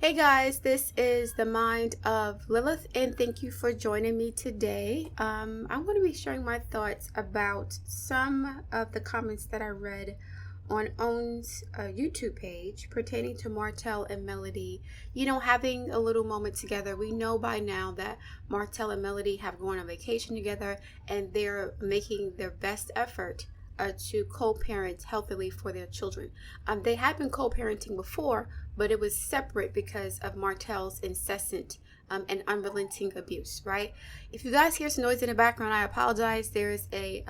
Hey guys, this is the Mind of Lilith, and thank you for joining me today. I'm going to be sharing my thoughts about some of the comments that I read on Own's YouTube page pertaining to Martell and Melody, having a little moment together. We know by now that Martell and Melody have gone on vacation together, and they're making their best effort to co-parent healthily for their children. They had been co-parenting before, but it was separate because of Martell's incessant and unrelenting abuse, right? If you guys hear some noise in the background, I apologize. There is a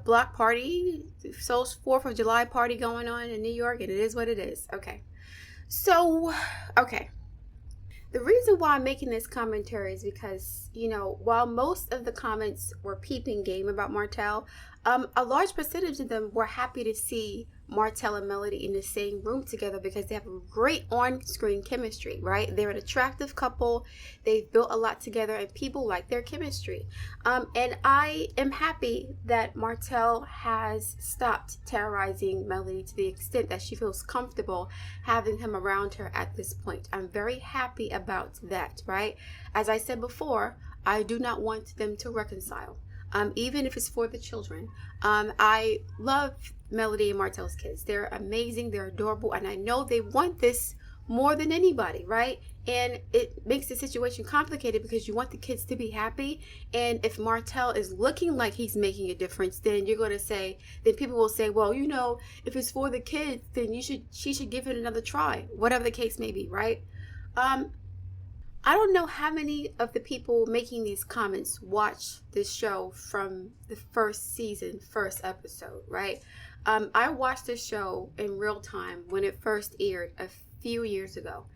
block party, so 4th of July party going on in New York, and it is what it is. Okay. The reason why I'm making this commentary is because, while most of the comments were peeping game about Martell, a large percentage of them were happy to see Martell and Melody in the same room together because they have a great on-screen chemistry, right? They're an attractive couple. They've built a lot together and people like their chemistry. And I am happy that Martell has stopped terrorizing Melody to the extent that she feels comfortable having him around her at this point. I'm very happy about that, right? As I said before, I do not want them to reconcile. Even if it's for the children. I love Melody and Martell's kids. They're amazing, they're adorable, and I know they want this more than anybody, right? And it makes the situation complicated because you want the kids to be happy, and if Martell is looking like he's making a difference, then you're going to say, then people will say, well, if it's for the kids, then she should give it another try, whatever the case may be, right? I don't know how many of the people making these comments watch this show from the first season, first episode, right? I watched this show in real time when it first aired a few years ago.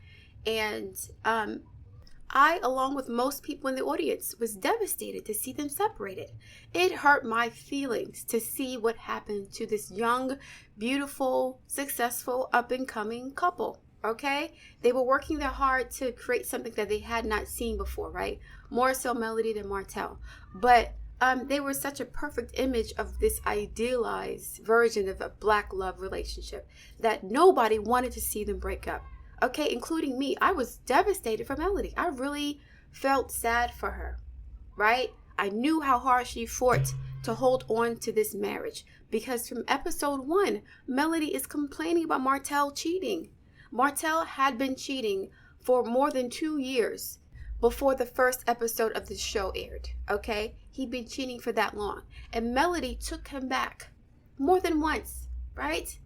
And I, along with most people in the audience, was devastated to see them separated. It hurt my feelings to see what happened to this young, beautiful, successful, up-and-coming couple. Okay, they were working their hard to create something that they had not seen before, right? More so Melody than Martell, but they were such a perfect image of this idealized version of a black love relationship that nobody wanted to see them break up. Okay, including me. I was devastated for Melody. I really felt sad for her, right? I knew how hard she fought to hold on to this marriage because from episode 1, Melody is complaining about Martell cheating. Martell had been cheating for more than 2 years before the first episode of the show aired, okay? He'd been cheating for that long. And Melody took him back more than once, right?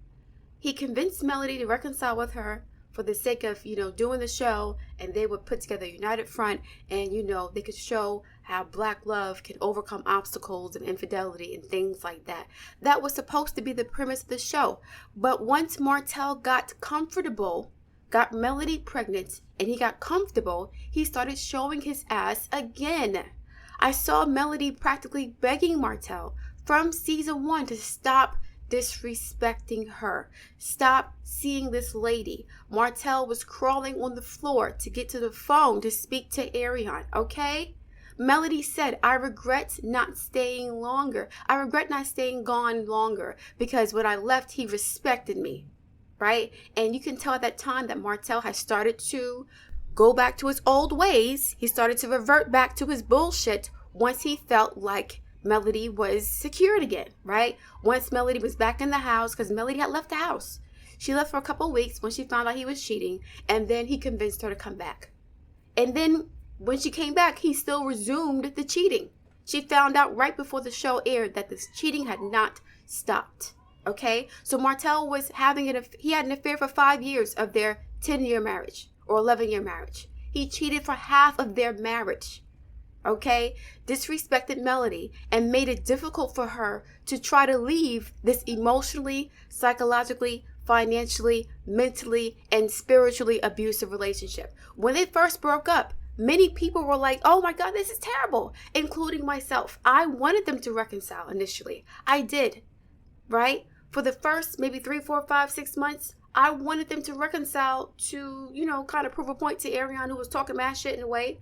He convinced Melody to reconcile with her for the sake of, doing the show, and they would put together a united front, and, they could show how black love can overcome obstacles and infidelity and things like that. That was supposed to be the premise of the show. But once Martell got comfortable, got Melody pregnant, and he got comfortable, he started showing his ass again. I saw Melody practically begging Martell from season 1 to stop disrespecting her. Stop seeing this lady. Martell was crawling on the floor to get to the phone to speak to Ariane, okay? Melody said, I regret not staying longer. I regret not staying gone longer because when I left, he respected me, right? And you can tell at that time that Martell has started to go back to his old ways. He started to revert back to his bullshit once he felt like Melody was secured again, right? Once Melody was back in the house, because Melody had left the house. She left for a couple of weeks when she found out he was cheating, and then he convinced her to come back. And then when she came back, he still resumed the cheating. She found out right before the show aired that this cheating had not stopped, okay? So Martell was he had an affair for 5 years of their 10-year marriage or 11-year marriage. He cheated for half of their marriage. Okay, disrespected Melody and made it difficult for her to try to leave this emotionally, psychologically, financially, mentally, and spiritually abusive relationship. When they first broke up, many people were like, oh my God, this is terrible, including myself. I wanted them to reconcile initially. I did, right? For the first maybe 3, 4, 5, 6 months, I wanted them to reconcile to, kind of prove a point to Ariane, who was talking mad shit in a way.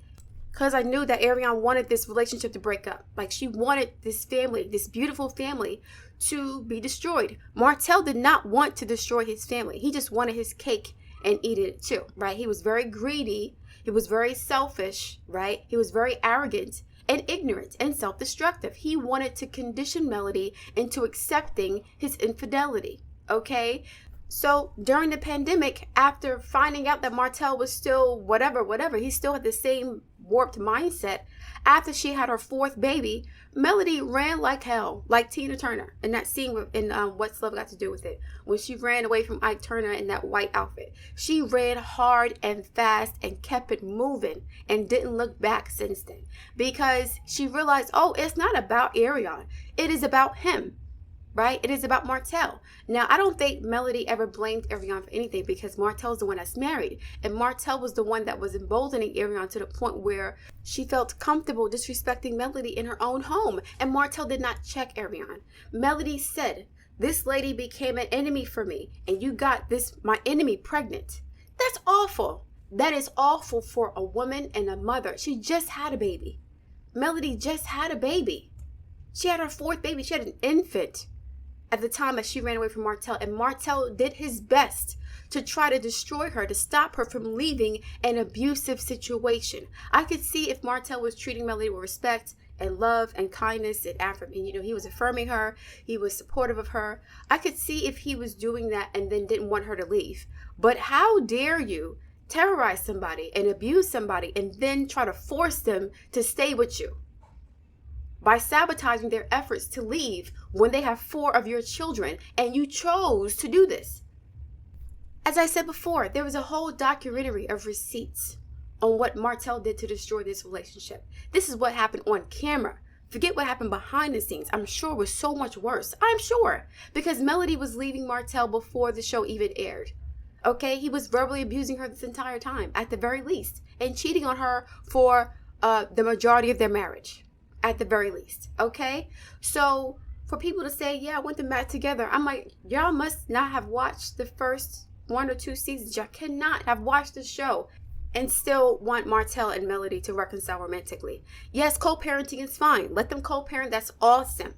Because I knew that Ariane wanted this relationship to break up. Like, she wanted this family, this beautiful family, to be destroyed. Martell did not want to destroy his family. He just wanted his cake and eat it too, right? He was very greedy. He was very selfish, right? He was very arrogant and ignorant and self-destructive. He wanted to condition Melody into accepting his infidelity, okay? So during the pandemic, after finding out that Martell was still whatever, he still had the same warped mindset. After she had her 4th baby, Melody ran like hell, like Tina Turner in that scene in What's Love Got to Do with It, when she ran away from Ike Turner in that white outfit. She ran hard and fast and kept it moving and didn't look back since then, because she realized, oh, it's not about Arion. It is about him. Right? It is about Martell. Now, I don't think Melody ever blamed Arion for anything, because Martell's the one that's married. And Martell was the one that was emboldening Arion to the point where she felt comfortable disrespecting Melody in her own home. And Martell did not check Arion. Melody said, this lady became an enemy for me, and you got my enemy pregnant. That's awful. That is awful for a woman and a mother. She just had a baby. Melody just had a baby. She had her 4th baby. She had an infant at the time that she ran away from Martell, and Martell did his best to try to destroy her, to stop her from leaving an abusive situation. I could see if Martell was treating Melody with respect and love and kindness and he was affirming her, he was supportive of her. I could see if he was doing that and then didn't want her to leave. But how dare you terrorize somebody and abuse somebody and then try to force them to stay with you by sabotaging their efforts to leave when they have 4 of your children, and you chose to do this. As I said before, there was a whole documentary of receipts on what Martell did to destroy this relationship. This is what happened on camera. Forget what happened behind the scenes. I'm sure it was so much worse. I'm sure. Because Melody was leaving Martell before the show even aired. Okay? He was verbally abusing her this entire time, at the very least, and cheating on her for the majority of their marriage. At the very least, okay? So for people to say, yeah, I went to Matt together, I'm like, y'all must not have watched the first 1 or 2 seasons. Y'all cannot have watched the show and still want Martell and Melody to reconcile romantically. Yes, co-parenting is fine. Let them co-parent. That's awesome.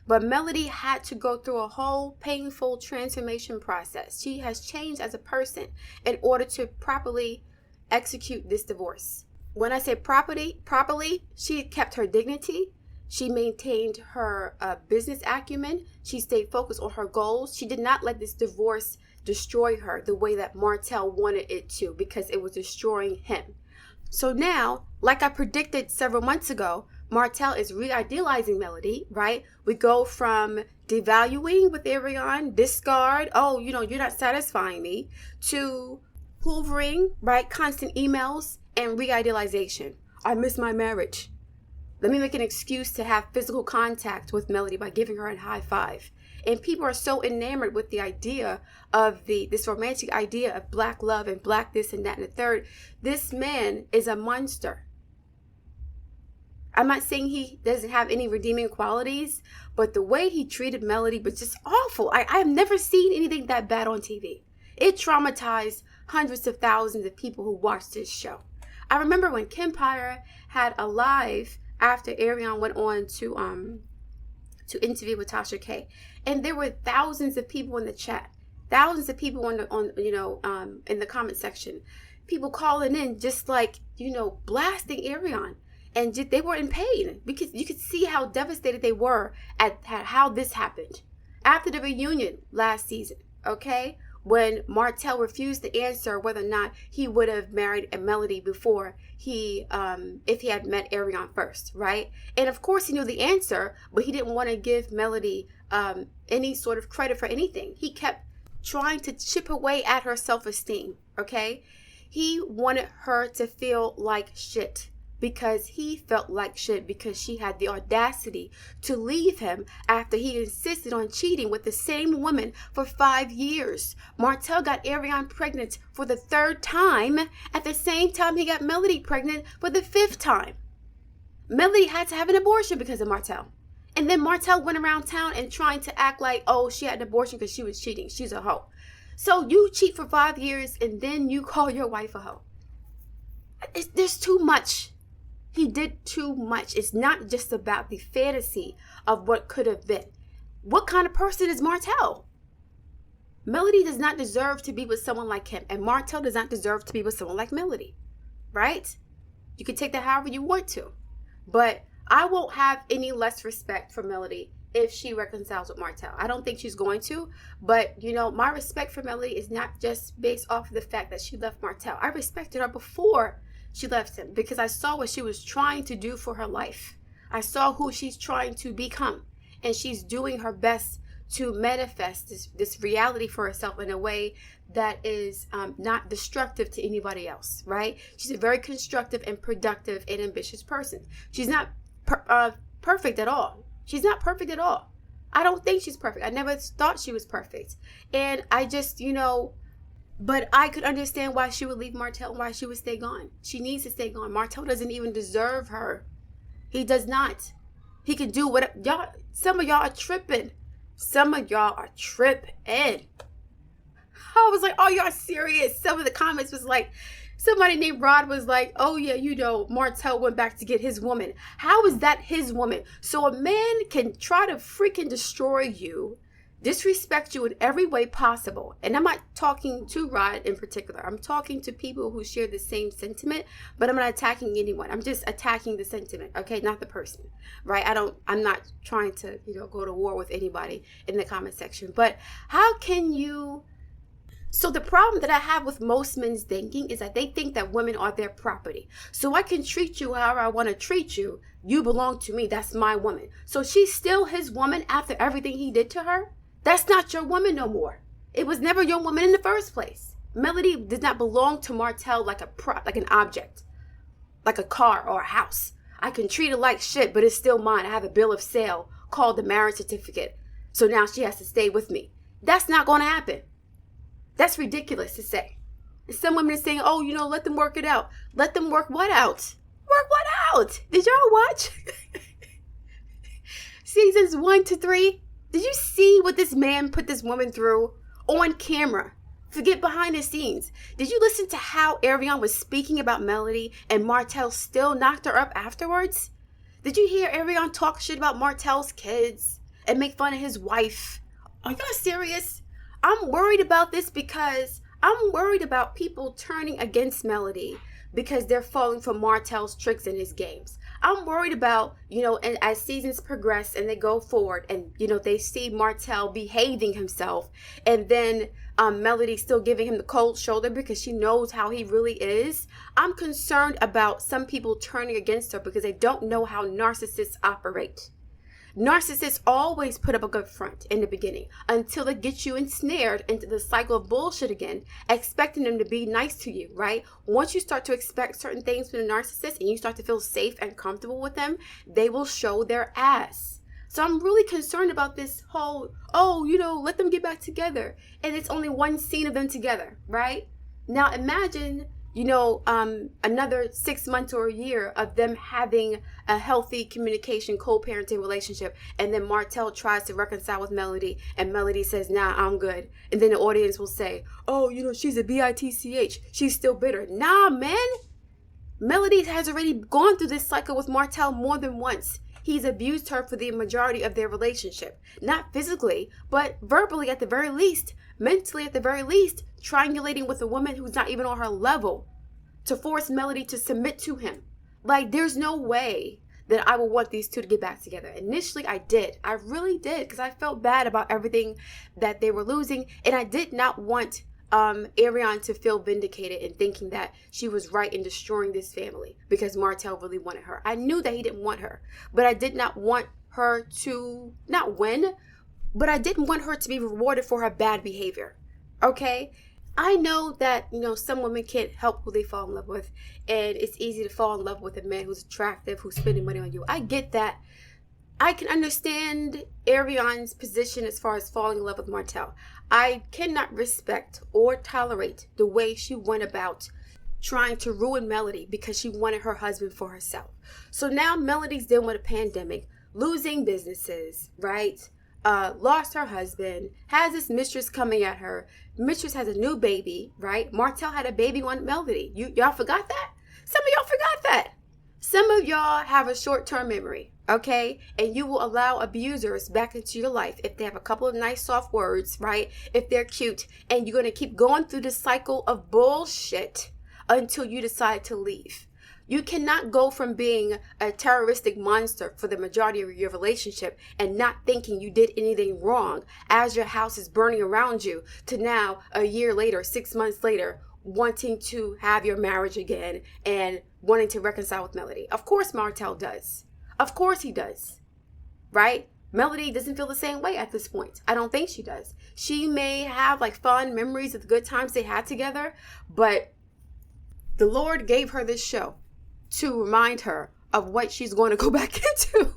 But Melody had to go through a whole painful transformation process. She has changed as a person in order to properly execute this divorce. When I say properly, she kept her dignity. She maintained her business acumen. She stayed focused on her goals. She did not let this divorce destroy her the way that Martell wanted it to, because it was destroying him. So now, like I predicted several months ago, Martell is re-idealizing Melody, right? We go from devaluing with Arion, discard, oh, you're not satisfying me, to hoovering, right? Constant emails and re-idealization. I miss my marriage. Let me make an excuse to have physical contact with Melody by giving her a high five. And people are so enamored with the idea of this romantic idea of black love and black this and that and the third. This man is a monster. I'm not saying he doesn't have any redeeming qualities, but the way he treated Melody was just awful. I have never seen anything that bad on TV. It traumatized hundreds of thousands of people who watched this show. I remember when Kempire had a live after Arion went on to interview with Tasha K, and there were thousands of people in the chat, thousands of people in the comment section, people calling in just like blasting Arion, and they were in pain because you could see how devastated they were at how this happened after the reunion last season. Okay. When Martell refused to answer whether or not he would have married a Melody before if he had met Arion first, right? And of course he knew the answer, but he didn't want to give Melody any sort of credit for anything. He kept trying to chip away at her self-esteem, okay? He wanted her to feel like shit, because he felt like shit because she had the audacity to leave him after he insisted on cheating with the same woman for 5 years. Martell got Arion pregnant for the 3rd time at the same time he got Melody pregnant for the 5th time. Melody had to have an abortion because of Martell. And then Martell went around town and trying to act like, oh, she had an abortion because she was cheating. She's a hoe. So you cheat for 5 years and then you call your wife a hoe. There's too much. He did too much. It's not just about the fantasy of what could have been. What kind of person is Martell? Melody does not deserve to be with someone like him, and Martell does not deserve to be with someone like Melody, right? You can take that however you want to, but I won't have any less respect for Melody if she reconciles with Martell. I don't think she's going to, but my respect for Melody is not just based off of the fact that she left Martell. I respected her before she left him because I saw what she was trying to do for her life. I saw who she's trying to become, and she's doing her best to manifest this reality for herself in a way that is not destructive to anybody else, right? She's a very constructive and productive and ambitious person. She's not perfect at all. She's not perfect at all. I don't think she's perfect. I never thought she was perfect. And I just, but I could understand why she would leave Martell and why she would stay gone. She needs to stay gone. Martell doesn't even deserve her. He does not. He can do what y'all, some of y'all are tripping. Some of y'all are tripping. I was like, oh, y'all serious? Some of the comments was like, somebody named Rod was like, oh yeah, Martell went back to get his woman. How is that his woman? So a man can try to freaking destroy you, disrespect you in every way possible. And I'm not talking to Rod in particular. I'm talking to people who share the same sentiment, but I'm not attacking anyone. I'm just attacking the sentiment, okay? Not the person, right? I'm not trying to, go to war with anybody in the comment section. But how can you... So the problem that I have with most men's thinking is that they think that women are their property. So I can treat you however I want to treat you. You belong to me. That's my woman. So she's still his woman after everything he did to her? That's not your woman no more. It was never your woman in the first place. Melody did not belong to Martell like a prop, like an object, like a car or a house. I can treat it like shit, but it's still mine. I have a bill of sale called the marriage certificate. So now she has to stay with me. That's not going to happen. That's ridiculous to say. And some women are saying, oh, let them work it out. Let them work what out? Work what out? Did y'all watch seasons 1 to 3? Did you see what this man put this woman through on camera? Forget behind the scenes. Did you listen to how Ariane was speaking about Melody and Martell still knocked her up afterwards? Did you hear Ariane talk shit about Martell's kids and make fun of his wife? Are y'all serious? I'm worried about this because I'm worried about people turning against Melody because they're falling for Martell's tricks in his games. I'm worried about, and as seasons progress and they go forward and, they see Martell behaving himself and then Melody still giving him the cold shoulder because she knows how he really is. I'm concerned about some people turning against her because they don't know how narcissists operate. Narcissists always put up a good front in the beginning until it gets you ensnared into the cycle of bullshit again, expecting them to be nice to you, right? Once you start to expect certain things from a narcissist and you start to feel safe and comfortable with them, they will show their ass. So I'm really concerned about this whole, let them get back together. And it's only one scene of them together, right? Now imagine another 6 months or a year of them having a healthy communication, co-parenting relationship. And then Martell tries to reconcile with Melody and Melody says, nah, I'm good. And then the audience will say, oh, she's a bitch. She's still bitter. Nah, man. Melody has already gone through this cycle with Martell more than once. He's abused her for the majority of their relationship. Not physically, but verbally at the very least. Mentally at the very least, triangulating with a woman who's not even on her level to force Melody to submit to him. Like, there's no way that I would want these two to get back together. Initially, I did. I really did, because I felt bad about everything that they were losing, and I did not want Ariane to feel vindicated in thinking that she was right in destroying this family because Martell really wanted her. I knew that he didn't want her, but I did not want her to not win, but I didn't want her to be rewarded for her bad behavior. Okay? I know that, some women can't help who they fall in love with, and it's easy to fall in love with a man who's attractive, who's spending money on you. I get that. I can understand Ariane's position as far as falling in love with Martell. I cannot respect or tolerate the way she went about trying to ruin Melody because she wanted her husband for herself. So now Melody's dealing with a pandemic, losing businesses, right? Lost her husband, has this mistress coming at her. Mistress has a new baby, right? Martell had a baby on Melody. Y'all forgot that? Some of y'all forgot that. Some of y'all have a short-term memory, okay? And you will allow abusers back into your life if they have a couple of nice soft words, right? If they're cute, and you're going to keep going through this cycle of bullshit until you decide to leave. You cannot go from being a terroristic monster for the majority of your relationship and not thinking you did anything wrong as your house is burning around you to now, a year later, 6 months later, wanting to have your marriage again and wanting to reconcile with Melody. Of course Martell does. Of course he does. Right? Melody doesn't feel the same way at this point. I don't think she does. She may have like fond memories of the good times they had together, but the Lord gave her this show to remind her of what she's going to go back into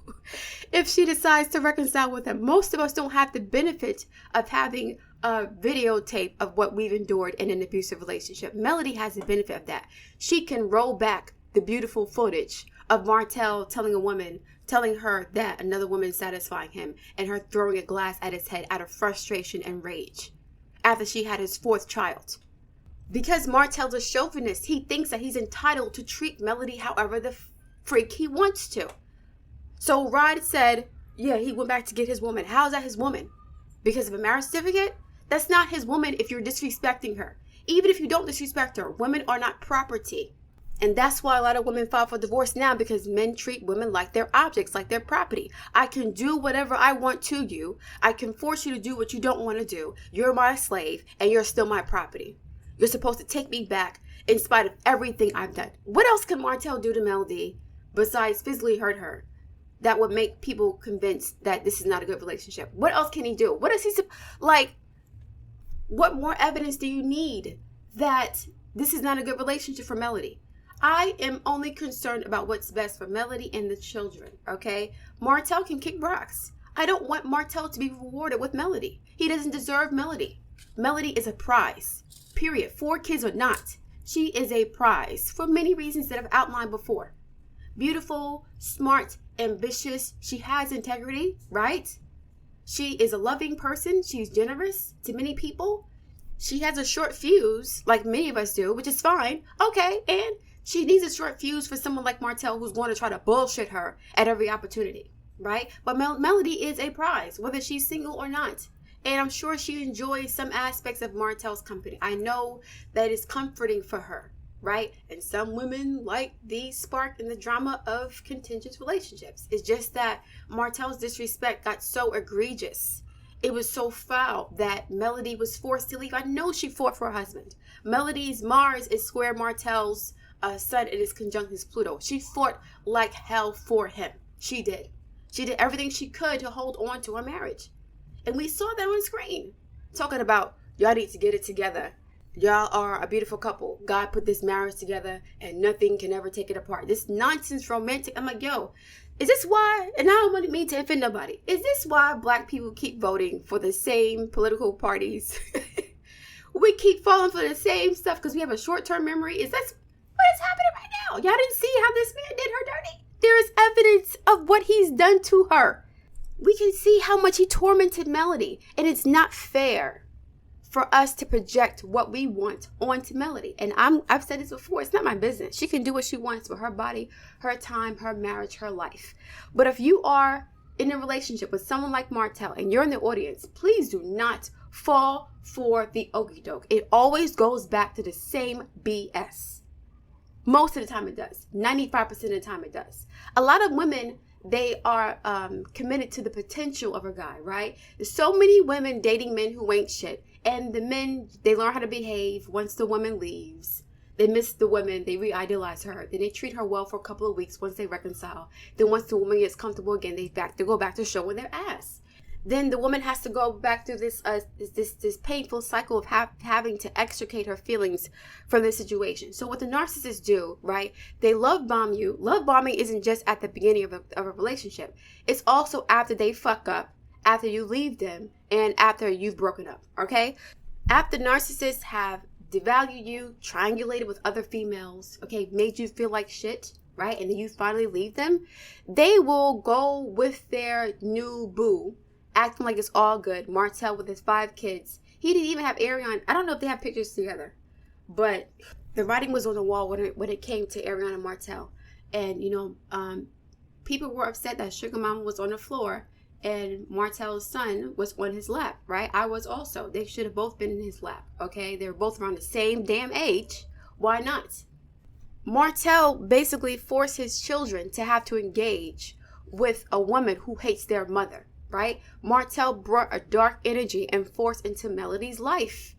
if she decides to reconcile with him. Most of us don't have the benefit of having a videotape of what we've endured in an abusive relationship. Melody has the benefit of that. She can roll back the beautiful footage of Martell telling her that another woman is satisfying him, and her throwing a glass at his head out of frustration and rage after she had his fourth child. Because Martell's a chauvinist, he thinks that he's entitled to treat Melody however the freak he wants to. So Rod said, yeah, he went back to get his woman. How is that his woman? Because of a marriage certificate? That's not his woman if you're disrespecting her. Even if you don't disrespect her, women are not property. And that's why a lot of women file for divorce now, because men treat women like they're objects, like they're property. I can do whatever I want to you. I can force you to do what you don't want to do. You're my slave and you're still my property. You're supposed to take me back in spite of everything I've done. What else can Martell do to Melody besides physically hurt her that would make people convinced that this is not a good relationship? What else can he do? What is he like? What more evidence do you need that this is not a good relationship for Melody? I am only concerned about what's best for Melody and the children, okay? Martell can kick rocks. I don't want Martell to be rewarded with Melody. He doesn't deserve Melody. Melody is a prize, period. 4 kids or not, she is a prize for many reasons that I've outlined before. Beautiful, smart, ambitious. She has integrity, right? She is a loving person. She's generous to many people. She has a short fuse, like many of us do, which is fine. Okay, and she needs a short fuse for someone like Martell who's going to try to bullshit her at every opportunity, right? But Melody is a prize, whether she's single or not. And I'm sure she enjoys some aspects of Martell's company. I know that it's comforting for her, right? And some women like the spark and the drama of contentious relationships. It's just that Martell's disrespect got so egregious. It was so foul that Melody was forced to leave. I know she fought for her husband. Melody's Mars is square Martell's sun, and is conjunct his Pluto. She fought like hell for him. She did. She did everything she could to hold on to her marriage. And we saw that on screen. Talking about, y'all need to get it together. Y'all are a beautiful couple. God put this marriage together and nothing can ever take it apart. This nonsense romantic. I'm like, yo, is this why, and I don't mean to offend nobody, is this why black people keep voting for the same political parties? We keep falling for the same stuff because we have a short-term memory. Is that what is happening right now? Y'all didn't see how this man did her dirty? There is evidence of what he's done to her. We can see how much he tormented Melody, and it's not fair for us to project what we want onto Melody. And I've said this before, it's not my business. She can do what she wants with her body, her time, her marriage, her life. But if you are in a relationship with someone like Martell and you're in the audience, please do not fall for the okie doke. It always goes back to the same BS. Most of the time it does. 95% of the time it does. A lot of women, they are committed to the potential of a guy, right? There's so many women dating men who ain't shit. And the men, they learn how to behave once the woman leaves. They miss the woman. They re-idolize her. Then they treat her well for a couple of weeks once they reconcile. Then once the woman gets comfortable again, they go back to showing their ass. Then the woman has to go back through this painful cycle of having to extricate her feelings from the situation. So what the narcissists do, right? They love bomb you. Love bombing isn't just at the beginning of a relationship. It's also after they fuck up, after you leave them, and after you've broken up, okay? After narcissists have devalued you, triangulated with other females, okay, made you feel like shit, right? And then you finally leave them, they will go with their new boo, acting like it's all good. Martell with his 5 kids. He didn't even have Ariana. I don't know if they have pictures together, but the writing was on the wall when it came to Ariana and Martell. And, people were upset that Sugar Mama was on the floor and Martell's son was on his lap, right? I was also. They should have both been in his lap, okay? They were both around the same damn age. Why not? Martell basically forced his children to have to engage with a woman who hates their mother, right? Martell brought a dark energy and force into Melody's life.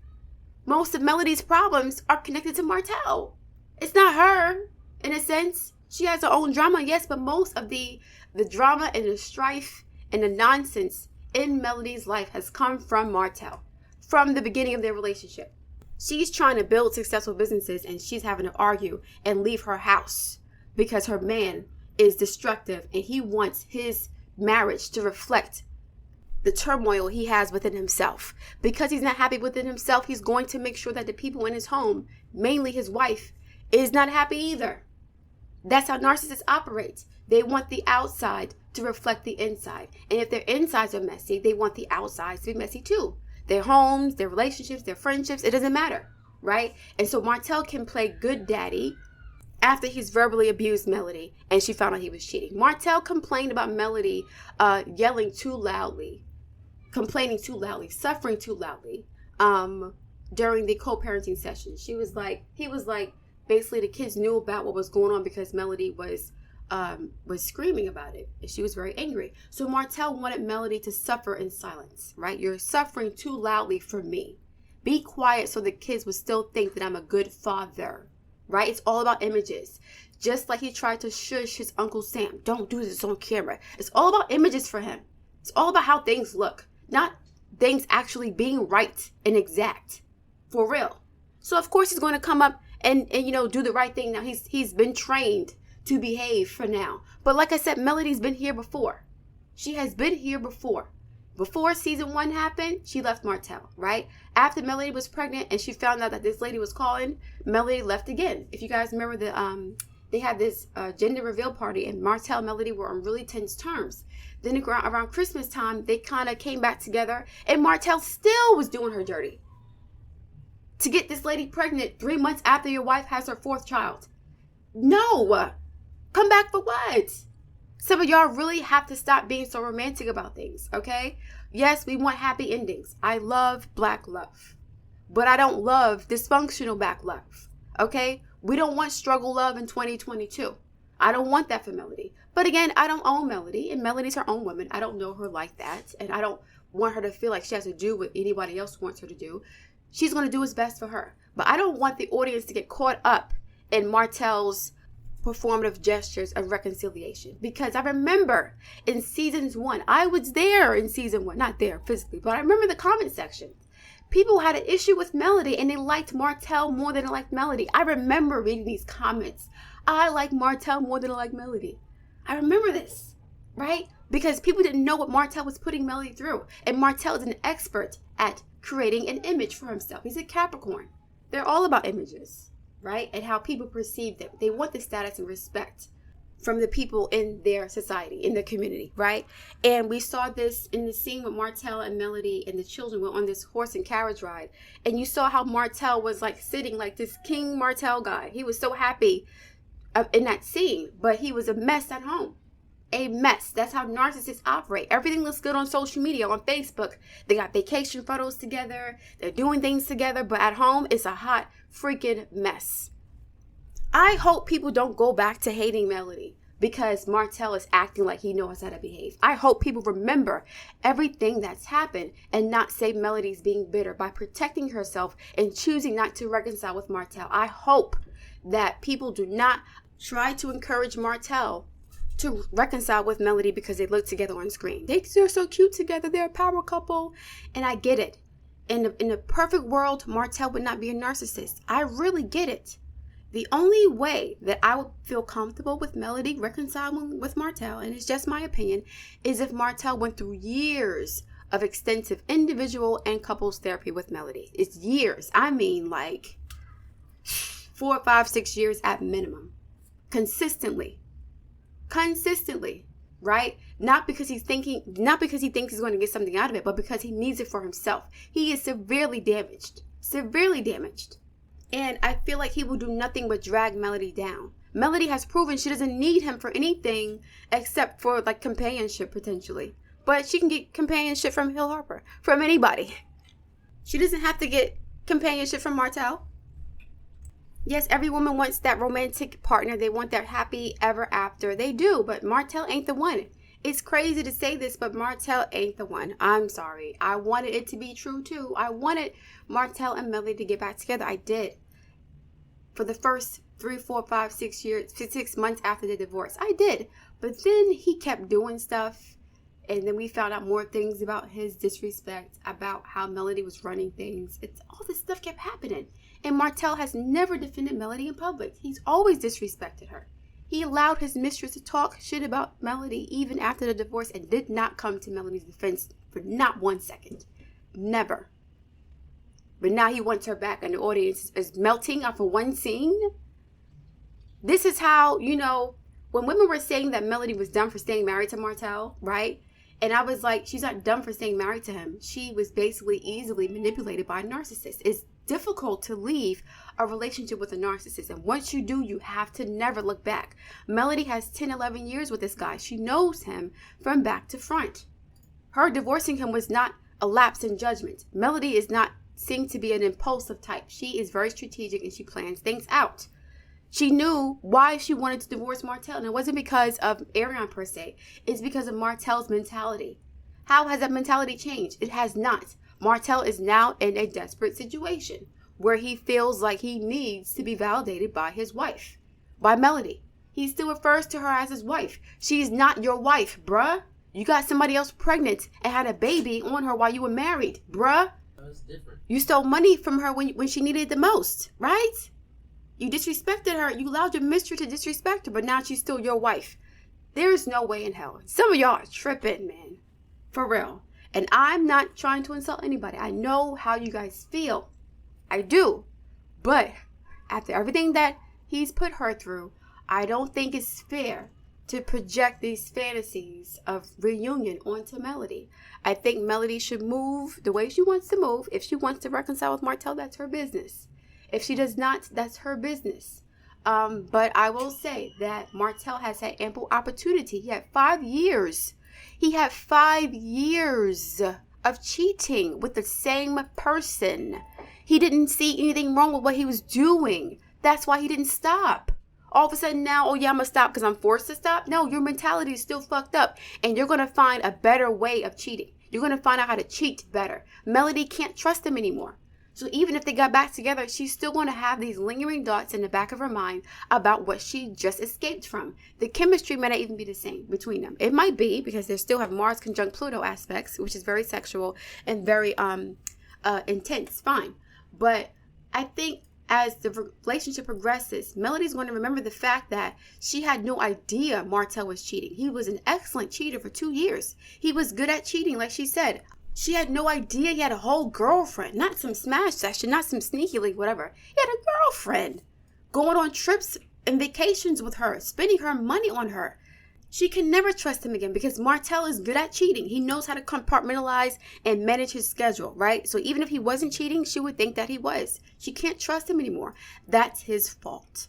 Most of Melody's problems are connected to Martell. It's not her, in a sense. She has her own drama, yes, but most of the drama and the strife and the nonsense in Melody's life has come from Martell from the beginning of their relationship. She's trying to build successful businesses and she's having to argue and leave her house because her man is destructive and he wants his marriage to reflect the turmoil he has within himself. Because he's not happy within himself, he's going to make sure that the people in his home, mainly his wife, is not happy either. That's how narcissists operate. They want the outside to reflect the inside. And if their insides are messy, they want the outsides to be messy too. Their homes, their relationships, their friendships, it doesn't matter, right? And so Martell can play good daddy after he's verbally abused Melody and she found out he was cheating. Martell complained about Melody yelling too loudly, complaining too loudly, suffering too loudly during the co-parenting session. He was like, basically the kids knew about what was going on because Melody was screaming about it and she was very angry. So Martell wanted Melody to suffer in silence, right? You're suffering too loudly for me. Be quiet so the kids would still think that I'm a good father, right? It's all about images. Just like he tried to shush his Uncle Sam. Don't do this on camera. It's all about images for him. It's all about how things look, not things actually being right and exact for real. So of course he's going to come up and do the right thing. Now he's been trained to behave for now. But like I said, Melody's been here before. She has been here before. Before season 1 happened, she left Martell, right? After Melody was pregnant and she found out that this lady was calling, Melody left again. If you guys remember, they had this gender reveal party and Martell and Melody were on really tense terms. Then around Christmas time, they kind of came back together and Martell still was doing her dirty. To get this lady pregnant 3 months after your wife has her 4th child. No! Come back for what? Some of y'all really have to stop being so romantic about things, okay? Yes, we want happy endings. I love black love. But I don't love dysfunctional black love, okay? We don't want struggle love in 2022. I don't want that for Melody. But again, I don't own Melody, and Melody's her own woman. I don't know her like that, and I don't want her to feel like she has to do what anybody else wants her to do. She's going to do what's best for her. But I don't want the audience to get caught up in Martell's performative gestures of reconciliation. Because I remember in seasons 1, I was there in season 1, not there physically, but I remember the comment section. People had an issue with Melody and they liked Martell more than they liked Melody. I remember reading these comments. I like Martell more than I like Melody. I remember this, right? Because people didn't know what Martell was putting Melody through. And Martell is an expert at creating an image for himself. He's a Capricorn. They're all about images, right? And how people perceive them. They want the status and respect from the people in their society, in their community, right? And we saw this in the scene with Martell and Melody and the children were on this horse and carriage ride. And you saw how Martell was like sitting like this King Martell guy. He was so happy in that scene, but he was a mess at home. A mess. That's how narcissists operate. Everything looks good on social media, on Facebook. They got vacation photos together. They're doing things together, but at home, it's a hot freaking mess. I hope people don't go back to hating Melody because Martell is acting like he knows how to behave. I hope people remember everything that's happened and not say Melody's being bitter by protecting herself and choosing not to reconcile with Martell. I hope that people do not try to encourage Martell to reconcile with Melody because they look together on screen. They're so cute together. They're a power couple. And I get it. In the perfect world, Martell would not be a narcissist. I really get it. The only way that I would feel comfortable with Melody reconciling with Martell, and it's just my opinion, is if Martell went through years of extensive individual and couples therapy with Melody. It's years. I mean like 4, 5, 6 years at minimum. Consistently, right? Not because he thinks he's going to get something out of it, but because he needs it for himself. He is severely damaged. And I feel like he will do nothing but drag Melody down Melody has proven she doesn't need him for anything except for like companionship potentially. But she can get companionship from Hill Harper, from anybody. She doesn't have to get companionship from Martell. Yes, every woman wants that romantic partner. They want that happy ever after. They do, but Martell ain't the one. It's crazy to say this, but Martell ain't the one. I'm sorry. I wanted it to be true too. I wanted Martell and Melody to get back together. I did. For the first 3, 4, 5, 6 years, 6 months after the divorce. I did. But then he kept doing stuff. And then we found out more things about his disrespect, about how Melody was running things. All this stuff kept happening. And Martell has never defended Melody in public. He's always disrespected her. He allowed his mistress to talk shit about Melody even after the divorce and did not come to Melody's defense for not 1 second. Never. But now he wants her back and the audience is melting off of one scene. This is how, when women were saying that Melody was dumb for staying married to Martell, right? And I was like, she's not dumb for staying married to him. She was basically easily manipulated by a narcissist. It's difficult to leave a relationship with a narcissist. And once you do, you have to never look back. Melody has 10, 11 years with this guy. She knows him from back to front. Her divorcing him was not a lapse in judgment. Melody is not seen to be an impulsive type. She is very strategic and she plans things out. She knew why she wanted to divorce Martell, and it wasn't because of Arion per se. It's because of Martell's mentality. How has that mentality changed? It has not. Martell is now in a desperate situation where he feels like he needs to be validated by his wife, by Melody. He still refers to her as his wife. She's not your wife, bruh. You got somebody else pregnant and had a baby on her while you were married, bruh. That's different. You stole money from her when she needed it the most, right? You disrespected her. You allowed your mistress to disrespect her, but now she's still your wife. There's no way in hell. Some of y'all are tripping, man. For real. And I'm not trying to insult anybody. I know how you guys feel. I do. But after everything that he's put her through, I don't think it's fair to project these fantasies of reunion onto Melody. I think Melody should move the way she wants to move. If she wants to reconcile with Martell, that's her business. If she does not, that's her business. But I will say that Martell has had ample opportunity. He had 5 years. He had 5 years of cheating with the same person. He didn't see anything wrong with what he was doing. That's why he didn't stop. All of a sudden now, oh yeah, I'm going to stop because I'm forced to stop. No, your mentality is still fucked up. And you're going to find a better way of cheating. You're going to find out how to cheat better. Melody can't trust him anymore. So even if they got back together, she's still going to have these lingering thoughts in the back of her mind about what she just escaped from. The chemistry may not even be the same between them. It might be because they still have Mars conjunct Pluto aspects, which is very sexual and very intense. Fine. But I think as the relationship progresses, Melody's going to remember the fact that she had no idea Martell was cheating. He was an excellent cheater for 2 years. He was good at cheating, like she said. She had no idea he had a whole girlfriend, not some smash session, not some sneaky league, whatever. He had a girlfriend going on trips and vacations with her, spending her money on her. She can never trust him again because Martell is good at cheating. He knows how to compartmentalize and manage his schedule, right? So even if he wasn't cheating, she would think that he was. She can't trust him anymore. That's his fault.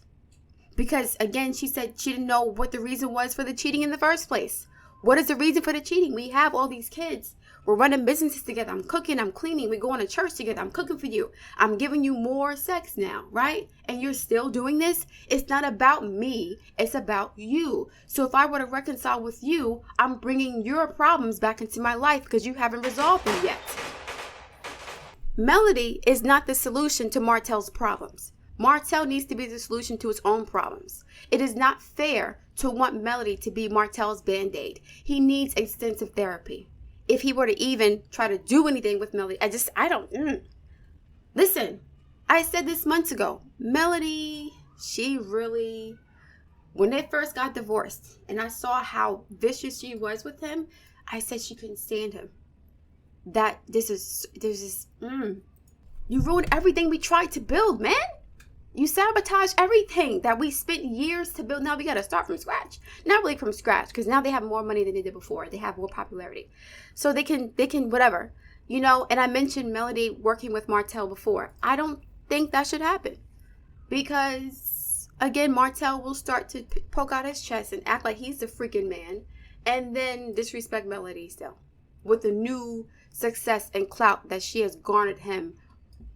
Because again, she said she didn't know what the reason was for the cheating in the first place. What is the reason for the cheating? We have all these kids. We're running businesses together. I'm cooking, I'm cleaning. We're going to church together. I'm cooking for you. I'm giving you more sex now, right? And you're still doing this? It's not about me. It's about you. So if I were to reconcile with you, I'm bringing your problems back into my life because you haven't resolved them yet. Melody is not the solution to Martell's problems. Martell needs to be the solution to his own problems. It is not fair to want Melody to be Martell's band-aid. He needs extensive therapy. If he were to even try to do anything with Melody, Listen, I said this months ago. Melody, she really, when they first got divorced and I saw how vicious she was with him, I said she couldn't stand him. You ruined everything we tried to build, man. You sabotage everything that we spent years to build. Now we got to start from scratch. Not really from scratch, because now they have more money than they did before. They have more popularity. So they can whatever. And I mentioned Melody working with Martell before. I don't think that should happen. Because, again, Martell will start to poke out his chest and act like he's the freaking man, and then disrespect Melody still with the new success and clout that she has garnered him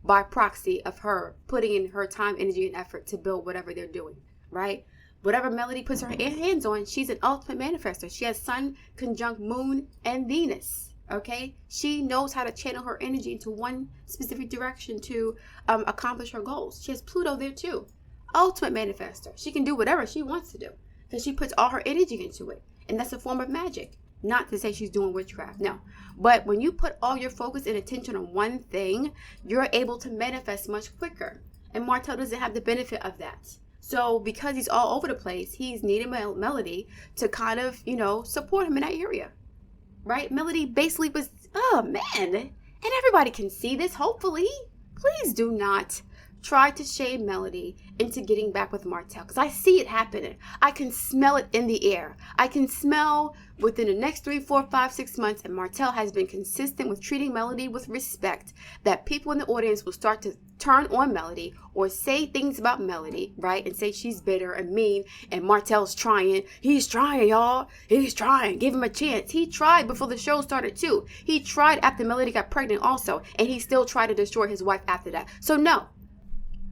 by proxy of her putting in her time, energy, and effort to build whatever they're doing, right? Whatever Melody puts her hands on, she's an ultimate manifester. She has Sun conjunct Moon and Venus, okay? She knows how to channel her energy into one specific direction to accomplish her goals. She has Pluto there too. Ultimate manifester. She can do whatever she wants to do because she puts all her energy into it. And that's a form of magic. Not to say she's doing witchcraft, no. But when you put all your focus and attention on one thing, you're able to manifest much quicker. And Martell doesn't have the benefit of that. So because he's all over the place, he's needing Melody to kind of, support him in that area. Right? Melody basically was, oh man, and everybody can see this, hopefully. Please do not try to shame Melody into getting back with Martell, because I see it happening. I can smell it in the air. I can smell within the next 3, 4, 5, 6 months, and Martell has been consistent with treating Melody with respect, that people in the audience will start to turn on Melody or say things about Melody, right? And say she's bitter and mean, and Martell's trying. He's trying, y'all. He's trying. Give him a chance. He tried before the show started too. He tried after Melody got pregnant also, and he still tried to destroy his wife after that. So no.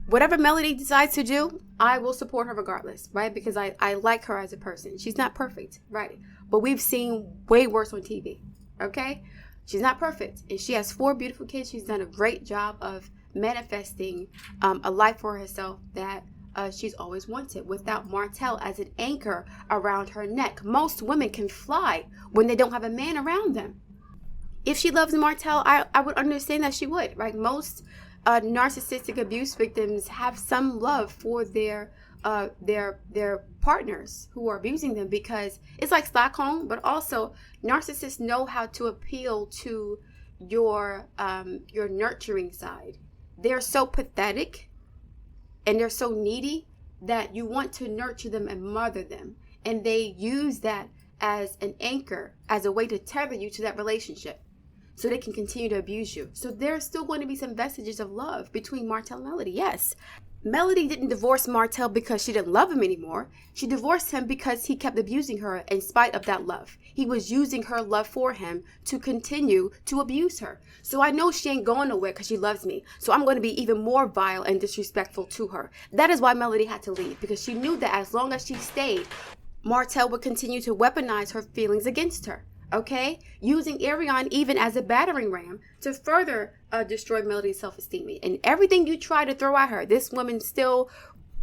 Whatever Melody decides to do, I will support her regardless, right? Because I like her as a person. She's not perfect, right? But we've seen way worse on TV, okay? She's not perfect. And she has 4 beautiful kids. She's done a great job of manifesting a life for herself that she's always wanted without Martell as an anchor around her neck. Most women can fly when they don't have a man around them. If she loves Martell, I would understand that she would, right? Most narcissistic abuse victims have some love for their partners who are abusing them, because it's like Stockholm, but also narcissists know how to appeal to your nurturing side. They're so pathetic and they're so needy that you want to nurture them and mother them, and they use that as an anchor, as a way to tether you to that relationship, so they can continue to abuse you. So there's still going to be some vestiges of love between Martell and Melody. Yes, Melody didn't divorce Martell because she didn't love him anymore. She divorced him because he kept abusing her in spite of that love. He was using her love for him to continue to abuse her. So I know she ain't going nowhere because she loves me. So I'm going to be even more vile and disrespectful to her. That is why Melody had to leave, because she knew that as long as she stayed, Martell would continue to weaponize her feelings against her. Okay, using Arion even as a battering ram to further destroy Melody's self-esteem. And everything you try to throw at her, this woman still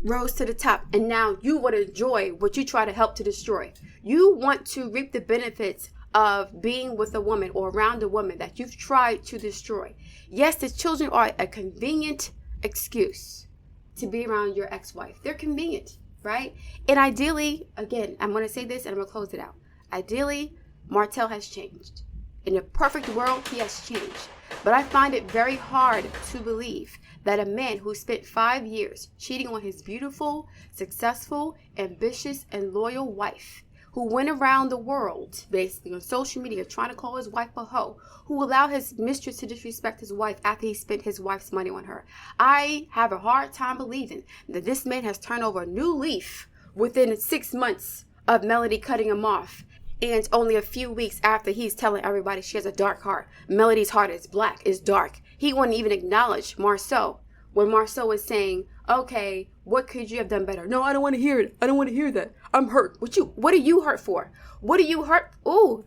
rose to the top. And now you want to enjoy what you try to help to destroy. You want to reap the benefits of being with a woman or around a woman that you've tried to destroy. Yes, the children are a convenient excuse to be around your ex-wife. They're convenient, right? And ideally, again, I'm going to say this and I'm going to close it out. Ideally, Martell has changed. In a perfect world, he has changed. But I find it very hard to believe that a man who spent 5 years cheating on his beautiful, successful, ambitious, and loyal wife, who went around the world, basically on social media, trying to call his wife a hoe, who allowed his mistress to disrespect his wife after he spent his wife's money on her. I have a hard time believing that this man has turned over a new leaf within 6 months of Melody cutting him off. And only a few weeks after he's telling everybody she has a dark heart. Melody's heart is black, is dark. He wouldn't even acknowledge Marceau when Marceau was saying, okay, what could you have done better? No, I don't want to hear it. I don't want to hear that. I'm hurt. What are you hurt for? What are you hurt? Ooh.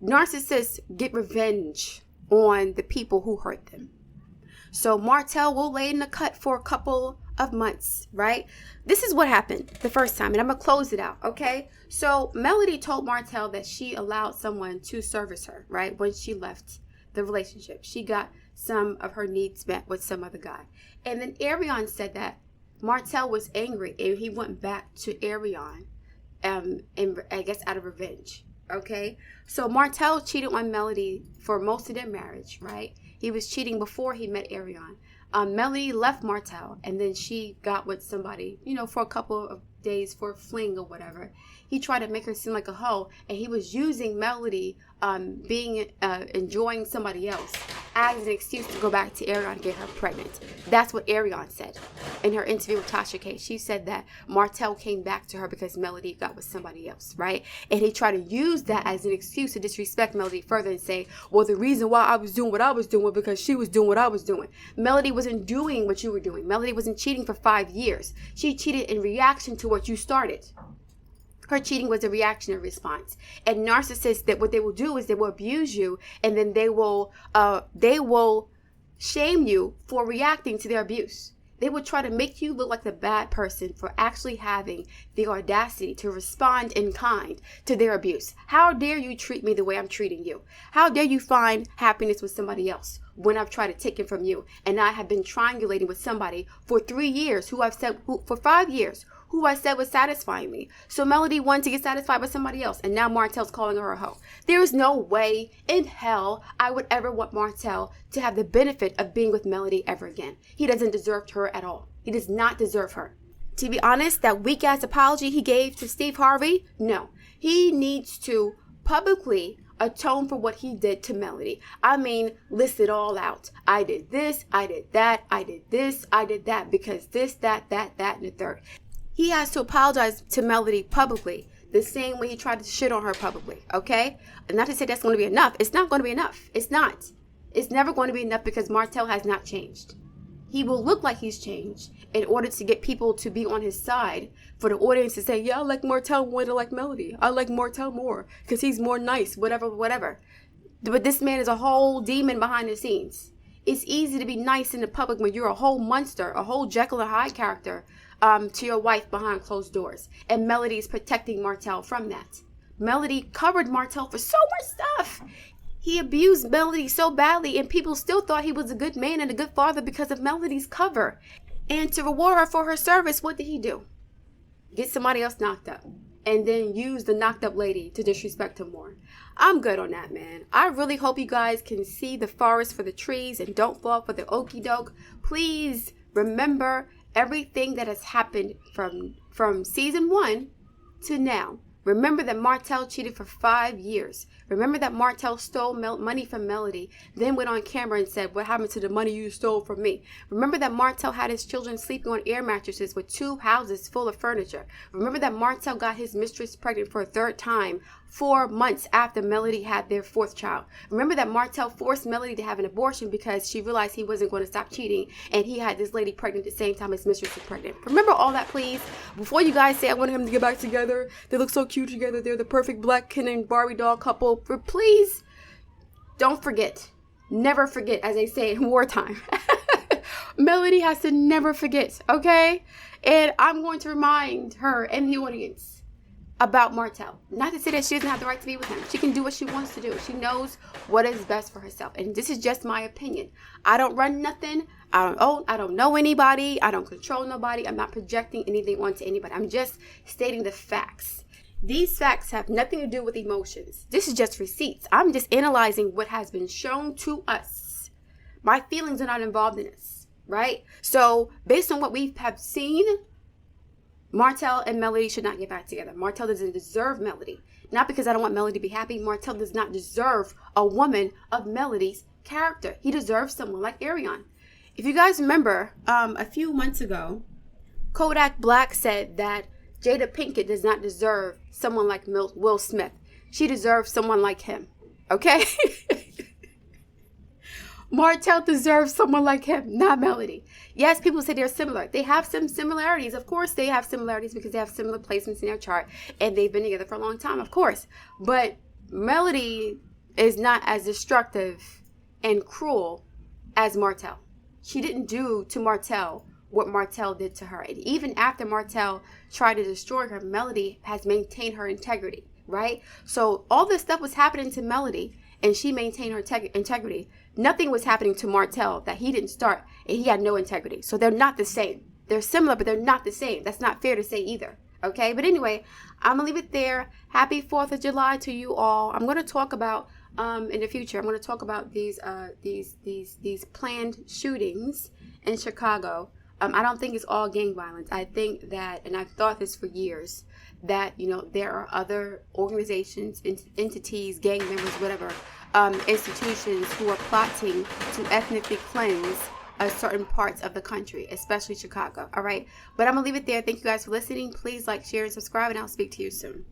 Narcissists get revenge on the people who hurt them. So Martell will lay in the cut for a couple of months, right? This is what happened the first time, and I'm gonna close it out, okay? So Melody told Martell that she allowed someone to service her, right? When she left the relationship, she got some of her needs met with some other guy. And then Arion said that Martell was angry and he went back to Arion, and I guess out of revenge, okay? So Martell cheated on Melody for most of their marriage, right? He was cheating before he met Arion. Melody left Martell, and then she got with somebody, for a couple of days for a fling or whatever. he tried to make her seem like a hoe, and he was using Melody enjoying somebody else as an excuse to go back to Arion and get her pregnant. That's what Arion said in her interview with Tasha K. She said that Martell came back to her because Melody got with somebody else, right? And he tried to use that as an excuse to disrespect Melody further and say, well, the reason why I was doing what I was doing was because she was doing what I was doing. Melody wasn't doing what you were doing. Melody wasn't cheating for 5 years. She cheated in reaction to what you started. Her cheating was a reactionary response. And narcissists, that what they will do is they will abuse you, and then they will shame you for reacting to their abuse. They will try to make you look like the bad person for actually having the audacity to respond in kind to their abuse. How dare you treat me the way I'm treating you? How dare you find happiness with somebody else when I've tried to take it from you? And I have been triangulating with somebody for 3 years for 5 years, who I said was satisfying me. So Melody wanted to get satisfied with somebody else, and now Martell's calling her a hoe. There is no way in hell I would ever want Martell to have the benefit of being with Melody ever again. He doesn't deserve her at all. He does not deserve her. To be honest, that weak-ass apology he gave to Steve Harvey, no. He needs to publicly atone for what he did to Melody. I mean, list it all out. I did this, I did that, I did this, I did that, because this, that, and the third. He has to apologize to Melody publicly, the same way he tried to shit on her publicly, okay? And not to say that's going to be enough. It's not going to be enough. It's not. It's never going to be enough because Martell has not changed. He will look like he's changed in order to get people to be on his side, for the audience to say, yeah, I like Martell more than I like Melody. I like Martell more because he's more nice, whatever. But this man is a whole demon behind the scenes. It's easy to be nice in the public when you're a whole monster, a whole Jekyll and Hyde character, to your wife behind closed doors. And Melody is protecting Martell from that. Melody covered Martell for so much stuff. He abused Melody so badly, and people still thought he was a good man and a good father because of Melody's cover. And to reward her for her service, what did he do? Get somebody else knocked up. And then use the knocked up lady to disrespect him more. I'm good on that, man. I really hope you guys can see the forest for the trees and don't fall for the okie doke. Please remember everything that has happened from season 1 to now. Remember that Martell cheated for 5 years. Remember that Martell stole money from Melody, then went on camera and said, what happened to the money you stole from me? Remember that Martell had his children sleeping on air mattresses with 2 houses full of furniture. Remember that Martell got his mistress pregnant for a 3rd time 4 months after Melody had their 4th child. Remember that Martell forced Melody to have an abortion because she realized he wasn't going to stop cheating, and he had this lady pregnant at the same time his mistress was pregnant. Remember all that, please, before you guys say I want him to get back together. They look so cute together. They're the perfect black Ken and Barbie doll couple. Please don't forget. Never forget, as they say in wartime. Melody has to never forget, okay? And I'm going to remind her and the audience about Martell. Not to say that she doesn't have the right to be with him. She can do what she wants to do. She knows what is best for herself. And this is just my opinion. I don't run nothing. I don't know anybody. I don't control nobody. I'm not projecting anything onto anybody. I'm just stating the facts. These facts have nothing to do with emotions. This is just receipts. I'm just analyzing what has been shown to us. My feelings are not involved in this, right? So based on what we have seen, Martell and Melody should not get back together. Martell doesn't deserve Melody. Not because I don't want Melody to be happy. Martell does not deserve a woman of Melody's character. He deserves someone like Arion. If you guys remember, a few months ago, Kodak Black said that Jada Pinkett does not deserve someone like Will Smith. She deserves someone like him. Okay? Martell deserves someone like him, not Melody. Yes, people say they're similar. They have some similarities. Of course, they have similarities because they have similar placements in their chart and they've been together for a long time, of course. But Melody is not as destructive and cruel as Martell. She didn't do to Martell what Martell did to her. And even after Martell tried to destroy her, Melody has maintained her integrity, right? So all this stuff was happening to Melody and she maintained her integrity. Nothing was happening to Martell that he didn't start and he had no integrity. So they're not the same. They're similar, but they're not the same. That's not fair to say either. Okay, but anyway, I'm gonna leave it there. Happy 4th of July to you all. I'm gonna talk about in the future. I'm gonna talk about these planned shootings in Chicago. I don't think it's all gang violence. I think that, and I've thought this for years, that, you know, there are other organizations, entities, gang members, whatever, institutions who are plotting to ethnically cleanse certain parts of the country, especially Chicago. All right. But I'm going to leave it there. Thank you guys for listening. Please like, share, and subscribe, and I'll speak to you soon.